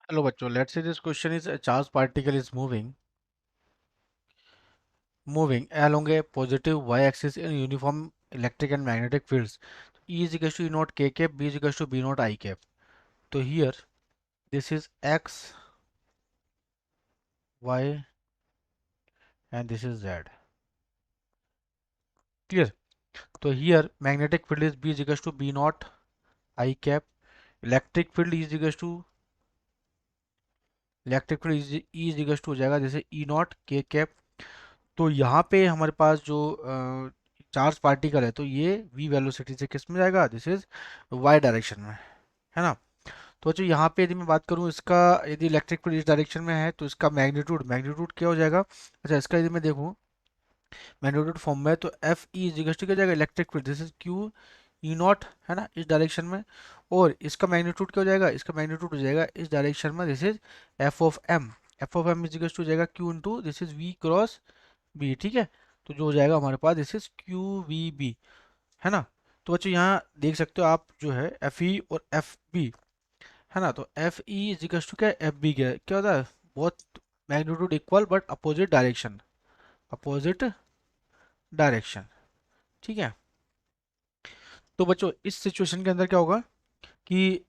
Hello बच्चों, let's say this question is a charged particle is moving along a positive y-axis in uniform electric and magnetic fields. E is equals to E naught k cap, B is equals to B naught I cap. So here this is x, y and this is z. Clear? So here magnetic field is B is equals to B naught I cap. Electric field is equals to E is equals to हो जाएगा जैसे E naught k cap. तो यहाँ पे हमारे पास जो charge particle है तो ये v वेलोसिटी से किस में जाएगा, दिस इज y डायरेक्शन में, है ना। तो जो यहाँ पे यदि मैं बात करूँ इसका, यदि इलेक्ट्रिक फील्ड इस डायरेक्शन में है तो इसका मैग्नीट्यूड मैग्नीट्यूड क्या हो जाएगा। अच्छा, इसका यदि मैं देखूँ मैग्नीट्यूड फॉर्म में तो F E is equal to क्या हो जाएगा, electric field this is Q E nought, है ना, इस डायरेक्शन में। और इसका मैग्नीट्यूड क्या हो जाएगा, इसका मैग्नीट्यूड हो जाएगा इस डायरेक्शन में, this is F of M is equal to हो जाएगा Q into this is V cross B, ठीक है। तो जो हो जाएगा हमारे पास this is Q V B, है ना। तो बच्चों यहाँ देख सकते हो आप जो है एफ ई और एफ बी, है ना। तो F E is equal to क्या, एफ बी क्या होता है, बहुत magnitude equal but opposite direction, ठीक है। तो बच्चों इस सिचुएशन के अंदर क्या होगा कि,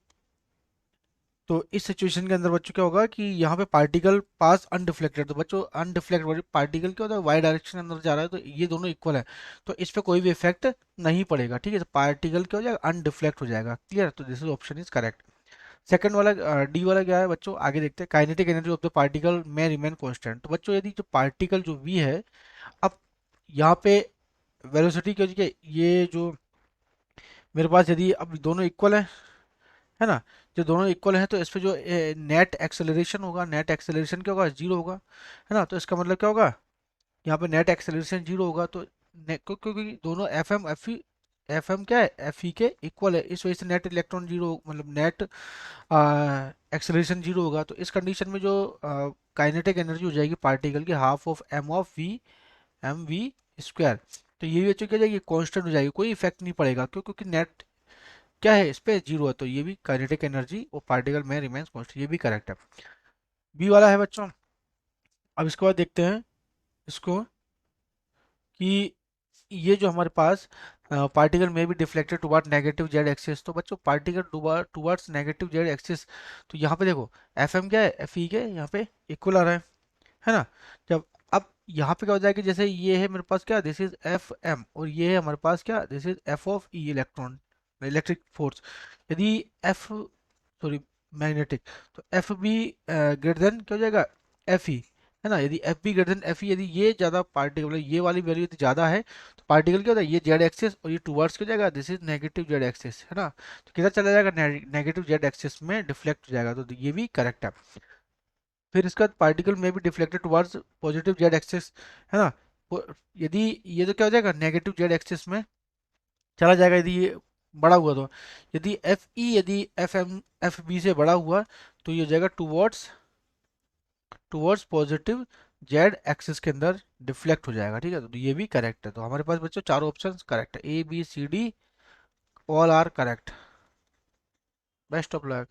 तो इस सिचुएशन के अंदर बच्चों क्या होगा कि यहाँ पे पार्टिकल पास अनडिफ्लेक्टेड, तो बच्चों अनडिफ्लेक्टेड पार्टिकल क्या होता है, वाई डायरेक्शन के अंदर जा रहा है तो ये दोनों इक्वल है, तो इस पे कोई भी इफेक्ट नहीं पड़ेगा, ठीक है। तो पार्टिकल क्या हो जाएगा, अनडिफ्लेक्ट हो जाएगा। क्लियर? तो this is option is correct. Second वाला डी वाला क्या है बच्चों, आगे देखते हैं। Kinetic energy of the particle में रिमेन कांस्टेंट। तो बच्चों यदि जो पार्टिकल जो वी है, अब यहाँ पे वेलोसिटी क्या हो जाएगी, ये जो मेरे पास यदि अब दोनों इक्वल है ना, जो दोनों इक्वल हैं तो इस पे जो नेट एक्सेलरेशन होगा, नेट एक्सेलरेशन क्या होगा, जीरो होगा, है ना। तो इसका मतलब क्या होगा, यहाँ पे नेट एक्सेलरेशन जीरो होगा। तो क्योंकि दोनों एफ एम क्या है, एफ ई के इक्वल है, इस वजह से नेट इलेक्ट्रॉन जीरो, मतलब नेट एक्सेलरेशन जीरो होगा। तो इस कंडीशन में जो काइनेटिक एनर्जी हो जाएगी पार्टिकल की, half of M V square. तो ये भी अच्छी क्या जाएगी, कांस्टेंट हो जाएगी, कोई इफेक्ट नहीं पड़ेगा क्योंकि नेट क्या है, इस पे जीरो है। तो ये भी काइनेटिक एनर्जी और पार्टिकल में रिमेंस कांस्टेंट, ये भी करेक्ट है। बी वाला है बच्चों। अब इसके बाद देखते हैं इसको कि ये जो हमारे पास पार्टिकल में भी deflected toward negative Z axis. तो बच्चों particle towards negative Z axis, तो यहाँ पे देखो एफ एम क्या है, एफ ई के यहाँ पे इक्वल आ रहा है ना। जब अब यहाँ पे क्या हो जाएगा, जैसे ये है मेरे पास क्या, दिस इज एफ एम, और ये है हमारे पास क्या, this is F of E, electron electric force. यदि एफ, सॉरी, मैग्नेटिक, तो एफ बी ग्रेटर देन क्या हो जाएगा, एफ ई, है ना। यदि F be greater than F E, यदि ये ज़्यादा पार्टिकल, मतलब ये वाली वैल्यू यदि ज़्यादा है तो पार्टिकल क्या होता है, ये जेड एक्सिस और ये टूवर्ड्स क्या हो जाएगा, this is negative Z axis, है ना। तो किधर चला जाएगा, नेगेटिव जेड एक्सिस में डिफ्लेक्ट हो जाएगा। तो ये भी करेक्ट है। फिर इसका पार्टिकल में भी deflected towards positive Z axis, है ना। यदि ये तो क्या हो जाएगा, नेगेटिव जेड एक्सिस में चला जाएगा यदि ये बड़ा हुआ तो। यदि एफ एम एफ बी से बड़ा हुआ तो ये हो जाएगा टुवर्ड्स पॉजिटिव जेड एक्सिस के अंदर डिफ्लेक्ट हो जाएगा, ठीक है। तो ये भी करेक्ट है। तो हमारे पास बच्चों चारों ऑप्शन करेक्ट है, A B C D all are correct. Best of luck.